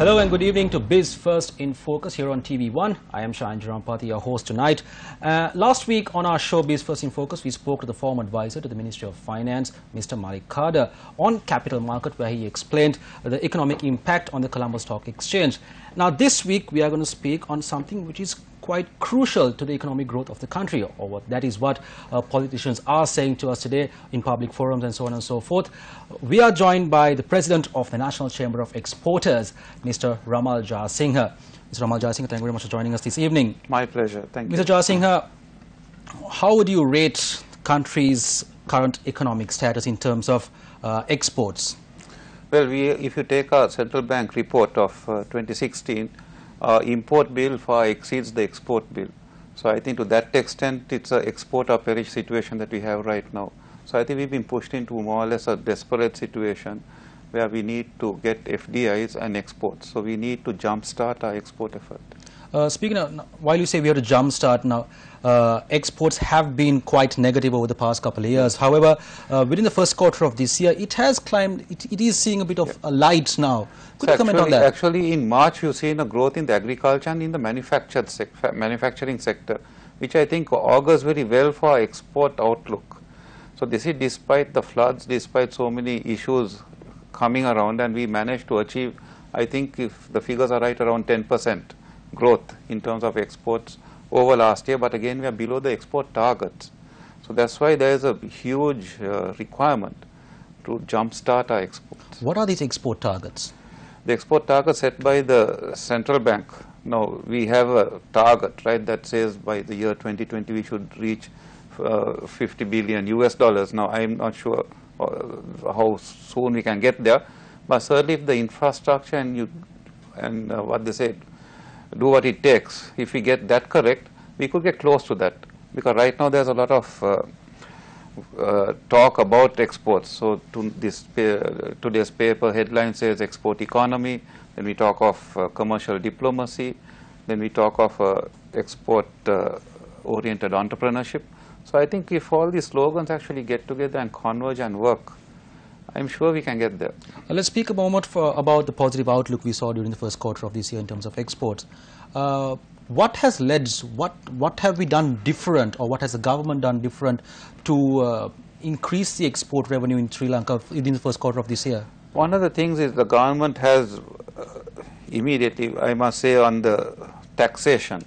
Hello and good evening to Biz First in Focus here on TV1. I am Shahan Jarampati, your host tonight. Last week on our show Biz First in Focus, we spoke to the former advisor to the Ministry of Finance, Mr. Malik Kader, on capital market, where he explained the economic impact on the Colombo Stock Exchange. Now this week we are going to speak on something which is quite crucial to the economic growth of the country, or that is what politicians are saying to us today in public forums and so on and so forth. We are joined by the President of the National Chamber of Exporters, Mr. Ramal Jayasinghe. Mr. Ramal Jayasinghe, thank you very much for joining us this evening. My pleasure. Thank you. Mr. Jayasinghe, how would you rate the country's current economic status in terms of exports? Well, if you take our central bank report of 2016, import bill far exceeds the export bill. So I think to that extent, it's an export or perish situation that we have right now. So I think we've been pushed into more or less a desperate situation where we need to get FDIs and exports. So we need to jumpstart our export effort. Speaking of, while you say we have to jumpstart now, exports have been quite negative over the past couple of years. However, within the first quarter of this year, it has climbed, it is seeing a bit of a light now. Could you comment on that? Actually, in March, you've seen a growth in the agriculture and in the manufacturing sector, which I think augurs very well for our export outlook. So this is despite the floods, despite so many issues coming around, and we managed to achieve, I think if the figures are right, around 10% growth in terms of exports over last year, but again we are below the export targets. So that's why there is a huge requirement to jumpstart our exports. What are these export targets? The export target set by the central bank. Now we have a target, right, that says by the year 2020 we should reach 50 billion US dollars. Now I'm not sure how soon we can get there, but certainly if the infrastructure and what they say, do what it takes, if we get that correct, we could get close to that. Because right now there's a lot of talk about exports. So today's paper headline says export economy, then we talk of commercial diplomacy, then we talk of export oriented entrepreneurship. So I think if all these slogans actually get together and converge and work, I'm sure we can get there. Let's speak a moment about the positive outlook we saw during the first quarter of this year in terms of exports. What has led, what have we done different, or what has the government done different to increase the export revenue in Sri Lanka within the first quarter of this year? One of the things is the government has immediately, I must say, on the taxation.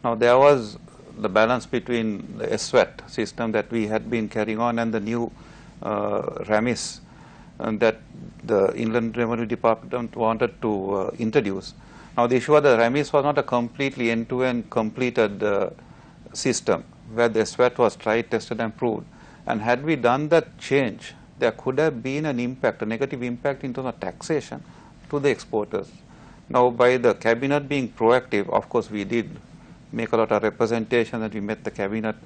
Now there was the balance between the SWAT system that we had been carrying on and the new RAMIS that the Inland Revenue Department wanted to introduce. Now the issue was that RAMIS was not a completely end-to-end completed system where the SWAT was tried, tested and proved. And had we done that change, there could have been an impact, a negative impact in terms of taxation to the exporters. Now by the cabinet being proactive, of course we did make a lot of representation, and we met the cabinet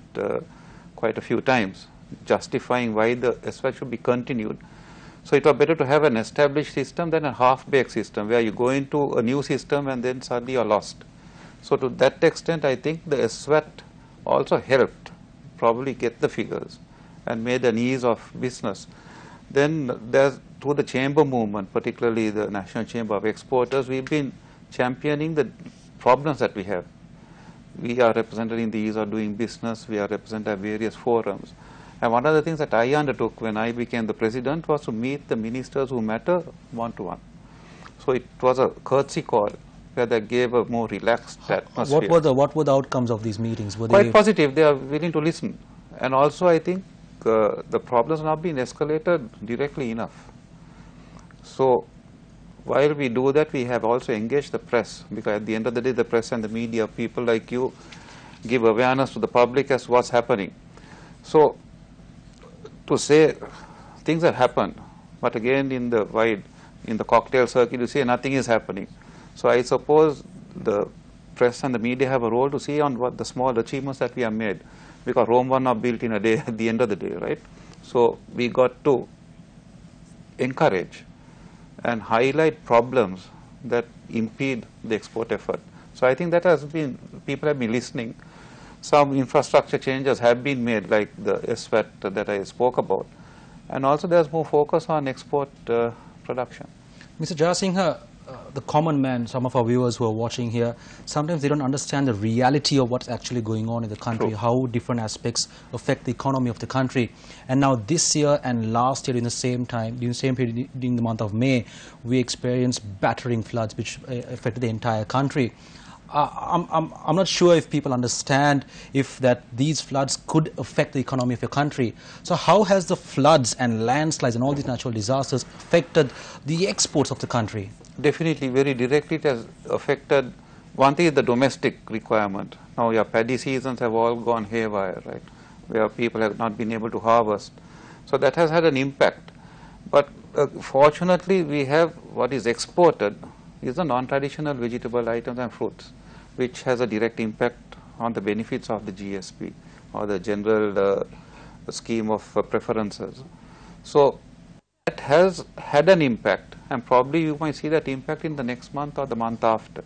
quite a few times, justifying why the SWAT should be continued. So it was better to have an established system than a half-baked system where you go into a new system and then suddenly you're lost. So to that extent, I think the SWAT also helped probably get the figures and made an ease of business. Then there's, through the chamber movement, particularly the National Chamber of Exporters, we've been championing the problems that we have. We are represented in the ease of doing business, we are represented at various forums. And one of the things that I undertook when I became the president was to meet the ministers who matter one-to-one. So it was a courtesy call where they gave a more relaxed atmosphere. What were the outcomes of these meetings? Were quite positive. They are willing to listen. And also I think the problems have not been escalated directly enough. So while we do that, we have also engaged the press, because at the end of the day, the press and the media, people like you, give awareness to the public as to what's happening. So to say things have happened, but again in the cocktail circuit, you say nothing is happening. So I suppose the press and the media have a role to see on what the small achievements that we have made, because Rome was not built in a day at the end of the day, right? So we got to encourage and highlight problems that impede the export effort. So I think that has been, people have been listening. Some infrastructure changes have been made, like the SWAT that I spoke about. And also there's more focus on export production. Mr. Jayasinghe, the common man, some of our viewers who are watching here, sometimes they don't understand the reality of what's actually going on in the country, True. how different aspects affect the economy of the country. And now this year and last year in the same time, during the same period, during the month of May, we experienced battering floods which affected the entire country. I'm not sure if people understand if that these floods could affect the economy of your country. So how has the floods and landslides and all these natural disasters affected the exports of the country? Definitely, very directly it has affected. One thing is the domestic requirement. Now your paddy seasons have all gone haywire, right, where people have not been able to harvest. So that has had an impact. But fortunately we have what is exported is the non-traditional vegetable items and fruits, which has a direct impact on the benefits of the GSP or the general scheme of preferences. So that has had an impact, and probably you might see that impact in the next month or the month after,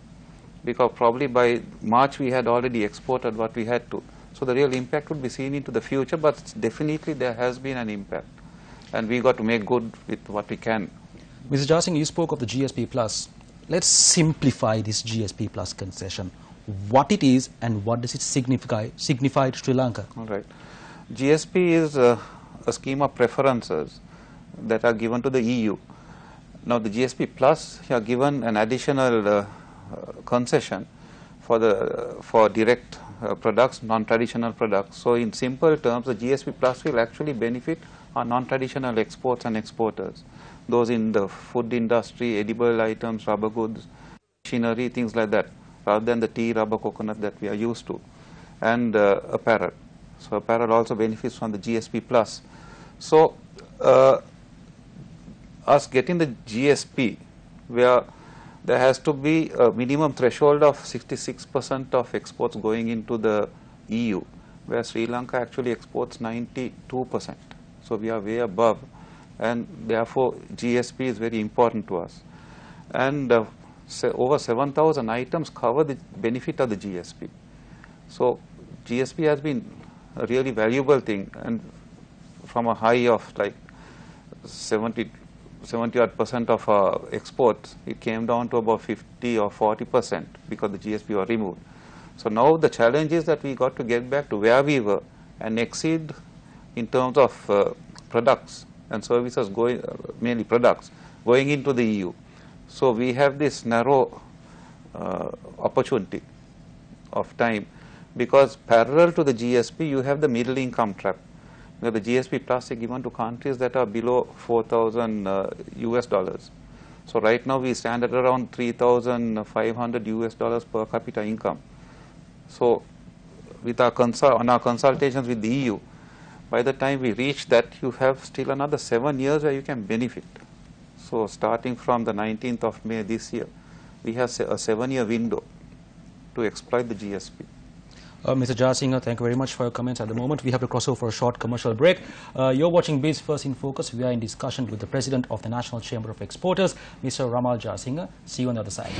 because probably by March we had already exported what we had to. So the real impact would be seen into the future, but definitely there has been an impact, and we got to make good with what we can. Mr. Jasingh, you spoke of the GSP Plus. Let's simplify this GSP Plus concession. What it is and what does it signify to Sri Lanka? All right. GSP is a scheme of preferences that are given to the EU. Now the GSP Plus, you are given an additional concession for direct products, non-traditional products. So in simple terms, the GSP Plus will actually benefit our non-traditional exports and exporters, those in the food industry, edible items, rubber goods, machinery, things like that, rather than the tea, rubber, coconut that we are used to, and apparel. So apparel also benefits from the GSP Plus. So us getting the GSP, where there has to be a minimum threshold of 66% of exports going into the EU, where Sri Lanka actually exports 92%. So we are way above, and therefore GSP is very important to us. And over 7,000 items cover the benefit of the GSP. So GSP has been a really valuable thing, and from a high of like 70% of our exports, it came down to about 50 or 40% because the GSP was removed. So now the challenge is that we got to get back to where we were and exceed in terms of products and services going, mainly products, going into the EU. So we have this narrow opportunity of time, because parallel to the GSP, you have the middle income trap. You know, the GSP Plus is given to countries that are below 4,000 US dollars. So right now we stand at around 3,500 US dollars per capita income. So with our on our consultations with the EU, by the time we reach that, you have still another 7 years where you can benefit. So starting from the 19th of May this year, we have a 7-year window to exploit the GSP. Mr. Jasingh, thank you very much for your comments. At the moment, we have to cross over for a short commercial break. You're watching Biz First in Focus. We are in discussion with the President of the National Chamber of Exporters, Mr. Ramal Jasingh. See you on the other side.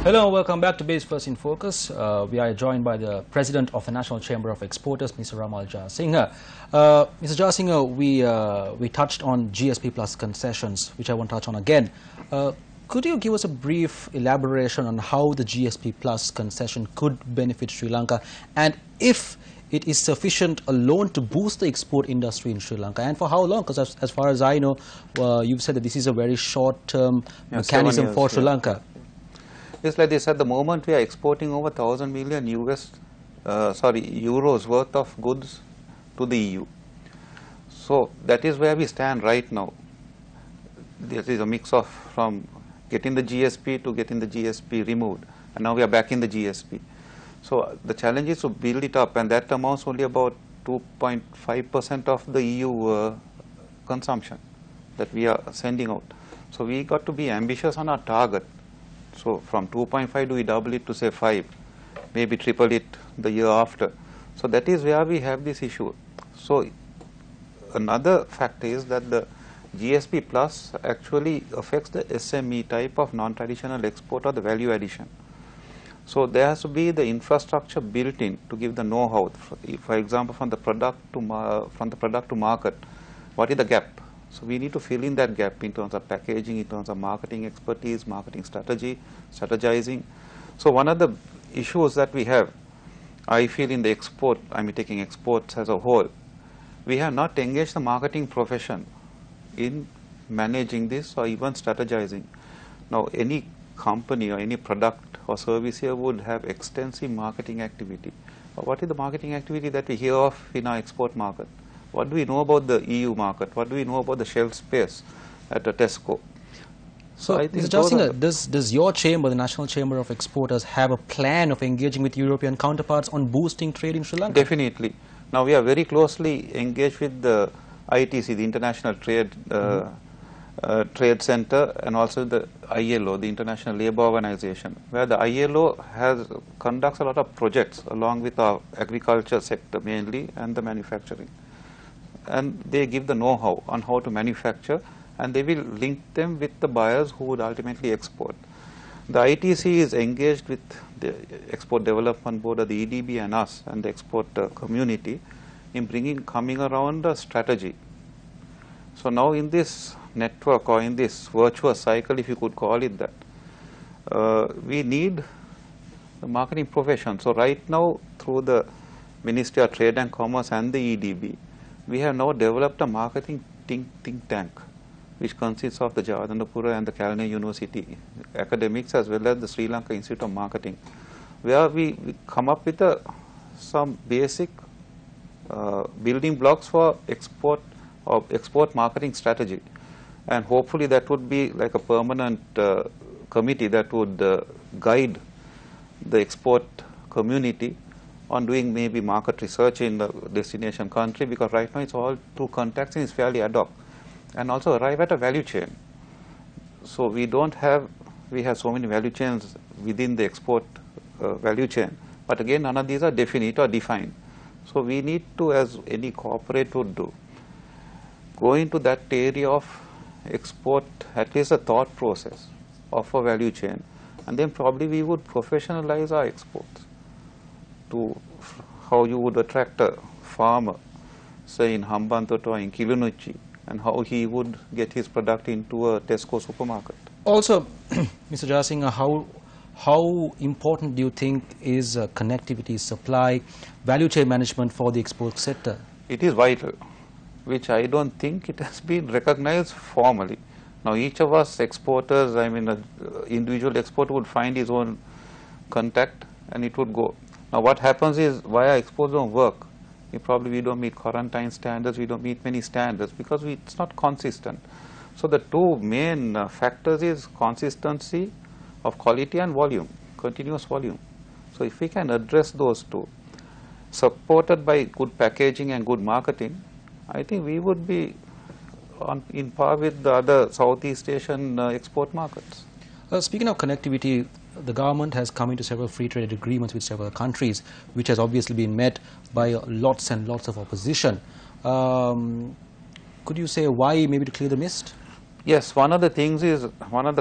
Hello, welcome back to Base First in Focus. We are joined by the President of the National Chamber of Exporters, Mr. Ramal Jasingh. Mr. Jasingh, we touched on GSP Plus concessions, which I want to touch on again. Could you give us a brief elaboration on how the GSP Plus concession could benefit Sri Lanka, and if it is sufficient alone to boost the export industry in Sri Lanka, and for how long? Because as far as I know, you've said that this is a very short-term mechanism for Sri Lanka. It's like this, at the moment we are exporting over 1,000 million euros worth of goods to the EU. So that is where we stand right now. This is a mix of from getting the GSP to getting the GSP removed, and now we are back in the GSP. So the challenge is to build it up, and that amounts only about 2.5% of the EU consumption that we are sending out. So we got to be ambitious on our target. So from 2.5, do we double it to say 5, maybe triple it the year after. So that is where we have this issue. So another fact is that the GSP Plus actually affects the SME type of non-traditional export or the value addition. So there has to be the infrastructure built in to give the know-how. For example, from the product to market, what is the gap? So we need to fill in that gap in terms of packaging, in terms of marketing expertise, marketing strategy, strategizing. So one of the issues that we have, I feel in the export, taking exports as a whole, we have not engaged the marketing profession in managing this or even strategizing. Now, any company or any product or service here would have extensive marketing activity. But what is the marketing activity that we hear of in our export market? What do we know about the EU market? What do we know about the shelf space at the Tesco? So, Mr. Jasinga, does your chamber, the National Chamber of Exporters, have a plan of engaging with European counterparts on boosting trade in Sri Lanka? Definitely. Now, we are very closely engaged with the ITC, the International Trade Center, and also the ILO, the International Labour Organization, where the ILO conducts a lot of projects along with our agriculture sector mainly and the manufacturing. And they give the know-how on how to manufacture, and they will link them with the buyers who would ultimately export. The ITC is engaged with the Export Development Board of the EDB and us and the export community in coming around a strategy. So now in this network or in this virtuous cycle, if you could call it that, we need the marketing profession. So right now, through the Ministry of Trade and Commerce and the EDB, we have now developed a marketing think tank, which consists of the Jawaharlal and the Kalaniya University academics as well as the Sri Lanka Institute of Marketing, where we come up with some basic building blocks for export marketing strategy. And hopefully that would be like a permanent committee that would guide the export community on doing maybe market research in the destination country, because right now it's all through contacts and it's fairly ad hoc, and also arrive at a value chain. So we have so many value chains within the export value chain, but again none of these are definite or defined. So we need to, as any corporate would do, go into that area of export, at least a thought process of a value chain, and then probably we would professionalize our exports to how you would attract a farmer, say in Hambantota or in Kilunurchi, and how he would get his product into a Tesco supermarket. Also, Mr. Jasinga, how important do you think is connectivity, supply, value chain management for the export sector? It is vital, which I don't think it has been recognized formally. Now each of us exporters, an individual exporter would find his own contact and it would go. Now what happens is, why our exports don't work? We don't meet quarantine standards, we don't meet many standards because it's not consistent. So the two main factors is consistency of quality and volume, continuous volume. So if we can address those two, supported by good packaging and good marketing, I think we would be in par with the other Southeast Asian export markets. Speaking of connectivity, the government has come into several free trade agreements with several countries, which has obviously been met by lots and lots of opposition. Could you say why, maybe to clear the mist? Yes, one of the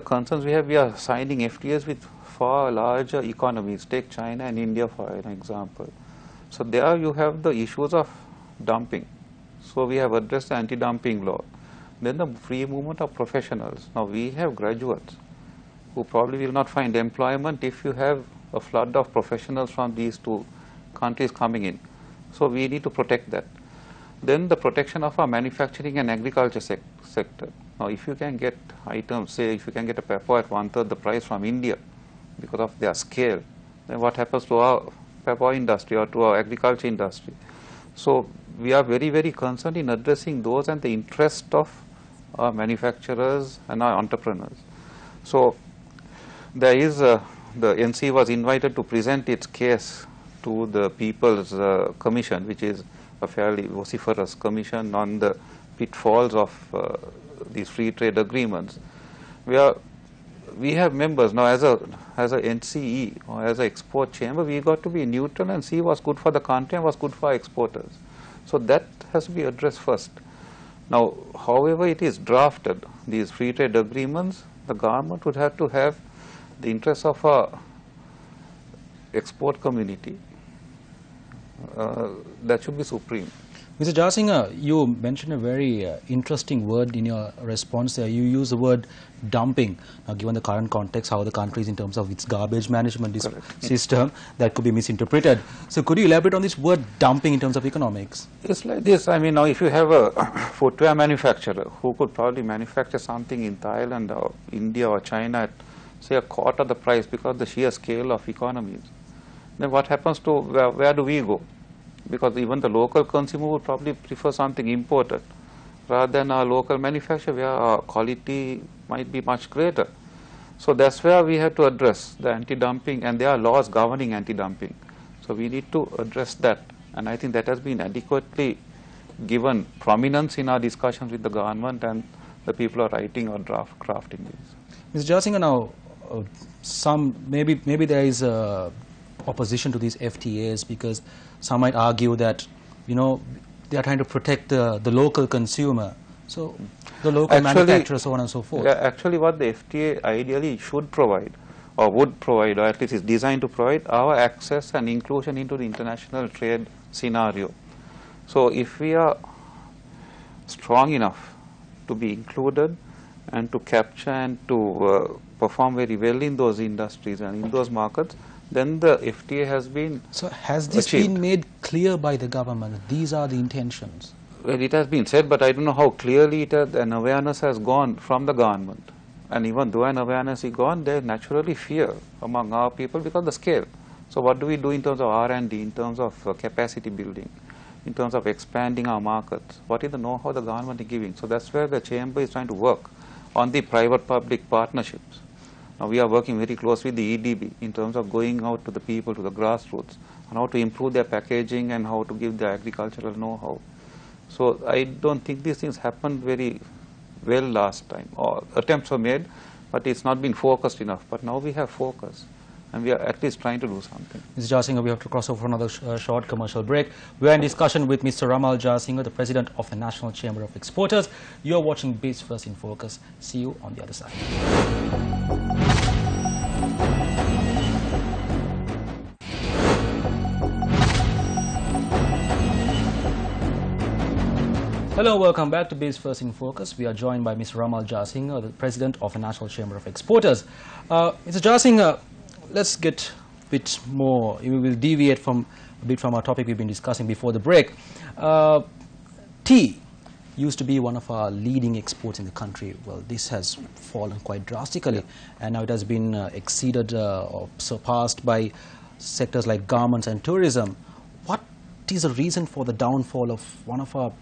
concerns we are signing FTAs with far larger economies. Take China and India for an example. So there you have the issues of dumping. So we have addressed the anti-dumping law. Then the free movement of professionals. Now we have graduates who probably will not find employment if you have a flood of professionals from these two countries coming in. So we need to protect that. Then the protection of our manufacturing and agriculture sector. Now if you can get items, say if you can get a pepper at 1/3 the price from India because of their scale, then what happens to our pepper industry or to our agriculture industry? So we are very, very concerned in addressing those and the interest of our manufacturers and our entrepreneurs. So there is the NC was invited to present its case to the People's Commission, which is a fairly vociferous commission on the pitfalls of these free trade agreements. We have members now as a NCE or as an export chamber. We got to be neutral and see what's good for the country and what's good for our exporters. So that has to be addressed first. Now, however it is drafted, these free trade agreements, the government would have to have the interests of our export community, that should be supreme. Mr. Jasinger, you mentioned a very interesting word in your response there. You use the word dumping. Now, given the current context, how the country is in terms of its garbage management system, that could be misinterpreted. So could you elaborate on this word dumping in terms of economics? It's like this. I mean, now if you have a footwear manufacturer who could probably manufacture something in Thailand or India or China at, say, a quarter the price because of the sheer scale of economies, then what happens to, where do we go? Because even the local consumer would probably prefer something imported rather than our local manufacturer where our quality might be much greater. So that's where we have to address the anti-dumping, and there are laws governing anti-dumping. So we need to address that, and I think that has been adequately given prominence in our discussions with the government and the people who are writing or crafting these. Mr. Jasinger, now maybe there is opposition to these FTAs because some might argue that, you know, they are trying to protect the local consumer, so the local manufacturer, so on and so forth. Yeah, actually what the FTA ideally should provide or would provide, or at least is designed to provide, our access and inclusion into the international trade scenario. So if we are strong enough to be included and to capture and to perform very well in those industries and in those markets, then the FTA has been So has this achieved. been made clear by the government? These are the intentions. Well, it has been said, but I don't know how clearly an awareness has gone from the government. And even though an awareness is gone, there is naturally fear among our people because of the scale. So what do we do in terms of R&D, in terms of capacity building, in terms of expanding our markets? What is the know-how the government is giving? So that's where the chamber is trying to work on the private-public partnerships. Now we are working very closely with the EDB in terms of going out to the people, to the grassroots, and how to improve their packaging and how to give the agricultural know-how. So I don't think these things happened very well last time, or attempts were made, but it's not been focused enough. But now we have focus, and we are at least trying to do something. Mr. Jasinger, we have to cross over for another short commercial break. We are in discussion with Mr. Ramal Jasinger, the President of the National Chamber of Exporters. You are watching Biz First in Focus. See you on the other side. Hello, welcome back to Biz First in Focus. We are joined by Mr. Ramal Jasinger, the President of the National Chamber of Exporters. Mr. Jasinger, let's get a bit more, we will deviate a bit from our topic we've been discussing before the break. Tea used to be one of our leading exports in the country. Well, this has fallen quite drastically, and now it has been exceeded or surpassed by sectors like garments and tourism. What is the reason for the downfall of one of our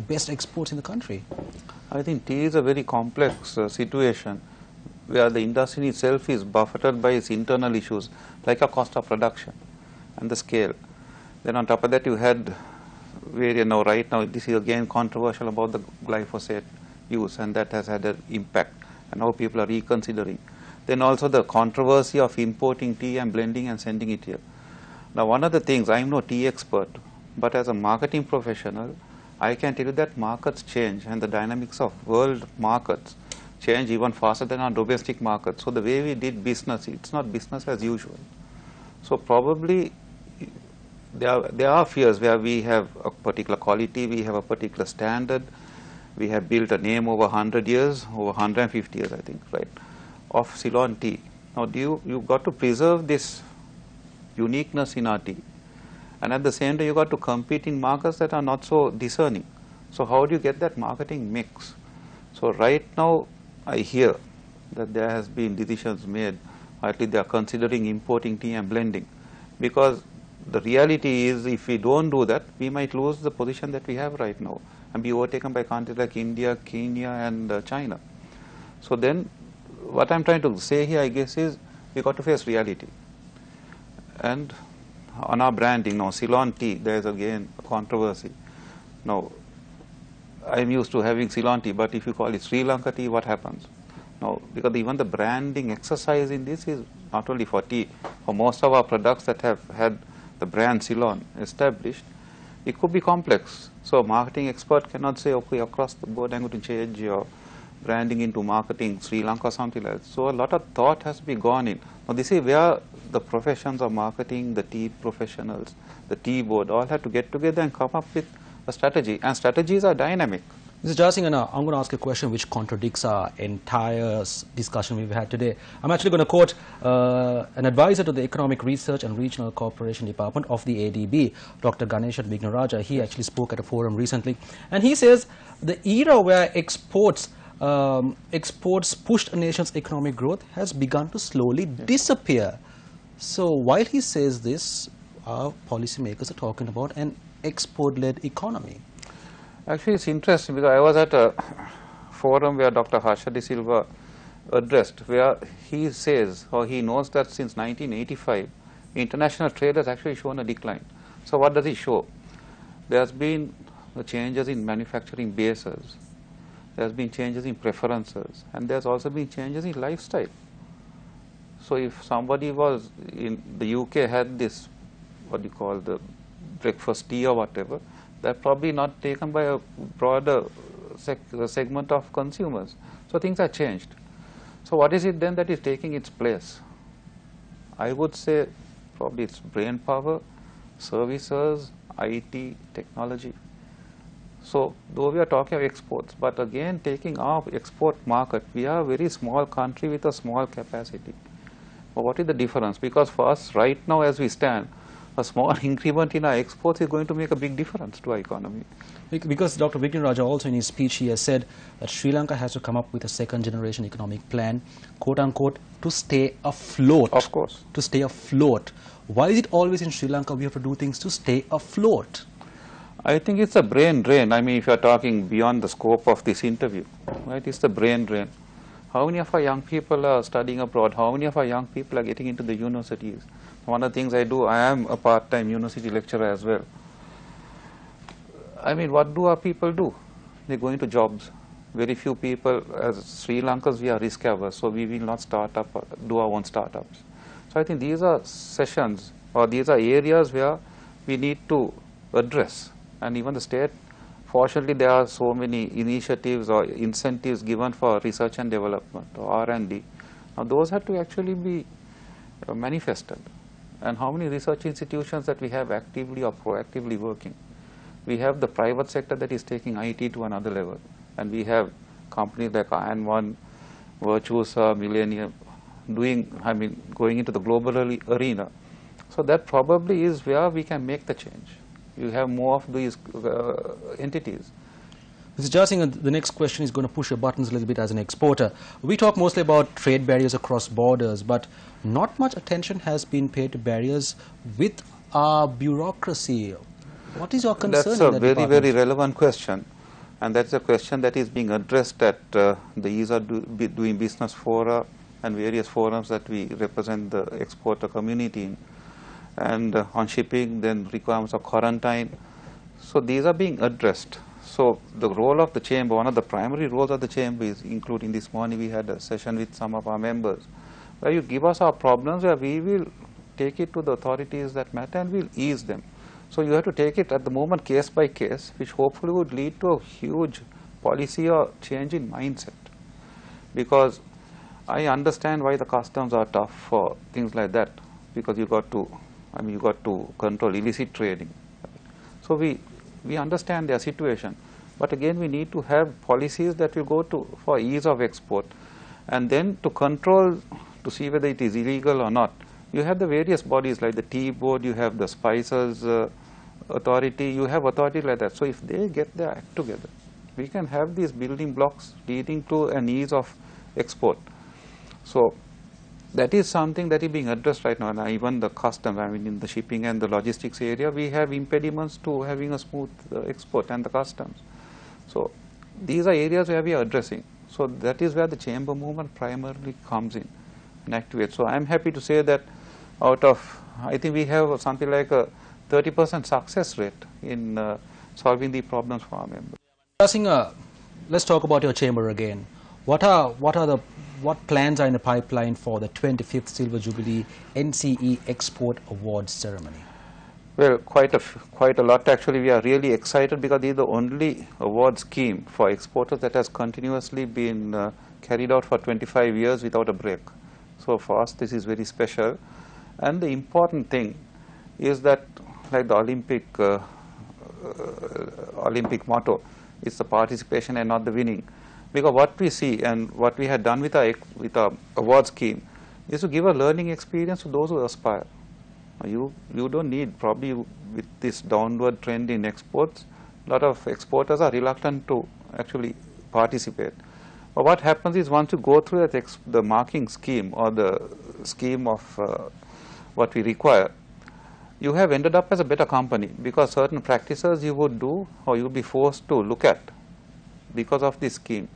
best exports in the country? I think tea is a very complex situation where the industry itself is buffeted by its internal issues like a cost of production and the scale. Then on top of that you had right now this is again controversial about the glyphosate use, and that has had an impact, and now people are reconsidering. Then also the controversy of importing tea and blending and sending it here. Now one of the things, I am no tea expert, but as a marketing professional I can tell you that markets change, and the dynamics of world markets change even faster than our domestic markets. So the way we did business, it's not business as usual. So probably there are fears where we have a particular quality, we have a particular standard, we have built a name over 100 years, over 150 years I think, right, of Ceylon tea. Now you've got to preserve this uniqueness in our tea. And at the same time, you got to compete in markets that are not so discerning. So how do you get that marketing mix? So right now, I hear that there has been decisions made, or at least they are considering importing tea and blending. Because the reality is, if we don't do that, we might lose the position that we have right now and be overtaken by countries like India, Kenya, and China. So then, what I'm trying to say here, I guess, is we got to face reality. And on our branding, now Ceylon tea, there is again a controversy. Now, I'm used to having Ceylon tea, but if you call it Sri Lanka tea, what happens? Now, because even the branding exercise in this is not only for tea, for most of our products that have had the brand Ceylon established, it could be complex. So a marketing expert cannot say, okay, across the board I'm going to change your branding into marketing Sri Lanka or something like that. So a lot of thought has to be gone in. Now this is where the professions of marketing, the tea professionals, the tea board all have to get together and come up with a strategy. And strategies are dynamic. Mr. Jasinghana, I'm going to ask a question which contradicts our entire discussion we've had today. I'm actually going to quote an advisor to the Economic Research and Regional Cooperation Department of the ADB, Dr. Ganeshan Vignaraja. He actually spoke at a forum recently. And he says the era where exports pushed a nation's economic growth has begun to slowly disappear. So while he says this, our policymakers are talking about an export-led economy. Actually, it's interesting because I was at a forum where Dr. Harsha De Silva addressed, where he says, or he knows that since 1985, international trade has actually shown a decline. So what does he show? There has been changes in manufacturing bases, there has been changes in preferences, and there's also been changes in lifestyle. So if somebody was in the UK had this, what do you call, the breakfast tea or whatever, they're probably not taken by a broader segment of consumers. So things are changed. So what is it then that is taking its place? I would say probably it's brain power, services, IT, technology. So though we are talking of exports, but again taking our export market, we are a very small country with a small capacity. But what is the difference? Because for us right now as we stand, a small increment in our exports is going to make a big difference to our economy. Because Dr. Vignaraja also in his speech he has said that Sri Lanka has to come up with a second generation economic plan, quote unquote, to stay afloat. Of course. To stay afloat. Why is it always in Sri Lanka we have to do things to stay afloat? I think it's a brain drain. I mean, if you are talking beyond the scope of this interview, right, it's the brain drain. How many of our young people are studying abroad? How many of our young people are getting into the universities? One of the things I do, I am a part-time university lecturer as well. I mean, what do our people do? They go into jobs. Very few people, as Sri Lankans, we are risk averse, so we will not do our own startups. So I think these are sessions, or these are areas where we need to address. And even the state, fortunately, there are so many initiatives or incentives given for research and development, or R&D. Now those have to actually be manifested. And how many research institutions that we have actively or proactively working? We have the private sector that is taking IT to another level. And we have companies like Iron One, Virtuosa, Millennium, going into the global arena. So that probably is where we can make the change. You have more of these entities. Mr. Jasinghana, the next question is going to push your buttons a little bit as an exporter. We talk mostly about trade barriers across borders, but not much attention has been paid to barriers with our bureaucracy. What is your concern? That's a very, very relevant question. And that's a question that is being addressed at the Ease of Doing Business Fora and various forums that we represent the exporter community in. And on shipping, then requirements of quarantine. So these are being addressed. So the role of the chamber, one of the primary roles of the chamber is, including this morning we had a session with some of our members, where you give us our problems, where we will take it to the authorities that matter and we'll ease them. So you have to take it at the moment case by case, which hopefully would lead to a huge policy or change in mindset. Because I understand why the customs are tough for things like that, because you got to control illicit trading. So we understand their situation, but again we need to have policies that will go for ease of export, and then to control, to see whether it is illegal or not. You have the various bodies like the tea board, you have the spices authority, you have authorities like that. So if they get their act together, we can have these building blocks leading to an ease of export. So that is something that is being addressed right now, and even the customs, in the shipping and the logistics area, we have impediments to having a smooth export and the customs. So these are areas where we are addressing. So that is where the chamber movement primarily comes in and activates. So I am happy to say that out of, I think we have something like a 30% success rate in solving the problems for our members. Let's talk about your chamber again. What plans are in the pipeline for the 25th Silver Jubilee NCE Export Awards ceremony? Well, quite a lot actually. We are really excited because this is the only award scheme for exporters that has continuously been carried out for 25 years without a break. So for us this is very special, and the important thing is that, like the Olympic motto, it's the participation and not the winning. Because what we see and what we had done with our award scheme is to give a learning experience to those who aspire. You don't need, probably with this downward trend in exports, a lot of exporters are reluctant to actually participate. But what happens is, once you go through that the marking scheme or the scheme of what we require, you have ended up as a better company, because certain practices you would do or you would be forced to look at because of this scheme.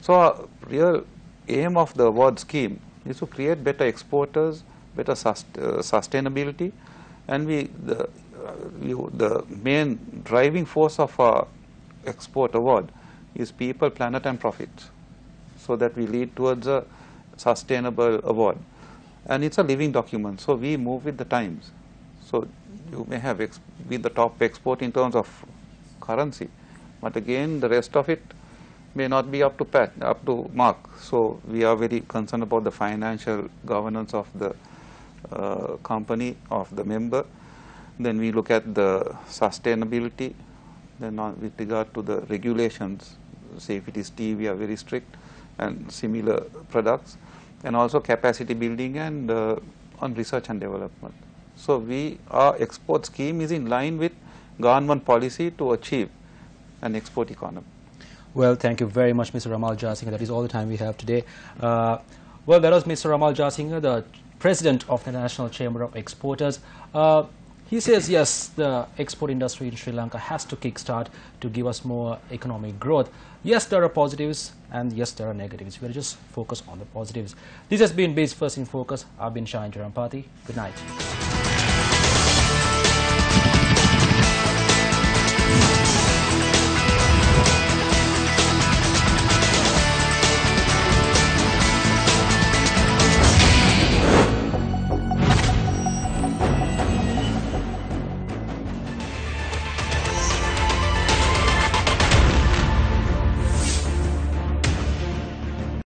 So our real aim of the award scheme is to create better exporters, better sustainability, and the main driving force of our export award is people, planet and profits, so that we lead towards a sustainable award. And it's a living document, so we move with the times. So you may have be the top export in terms of currency, but again the rest of it may not be up to mark. So we are very concerned about the financial governance of the company, of the member. Then we look at the sustainability. Then with regard to the regulations, say if it is tea, we are very strict, and similar products, and also capacity building and on research and development. So our export scheme is in line with government policy to achieve an export economy. Well, thank you very much, Mr. Ramal Jasinger. That is all the time we have today. Well, that was Mr. Ramal Jasinger, the President of the National Chamber of Exporters. He says, yes, the export industry in Sri Lanka has to kickstart to give us more economic growth. Yes, there are positives, and yes, there are negatives. We'll just focus on the positives. This has been Biz First in Focus. I've been Shine Jarampati. Good night.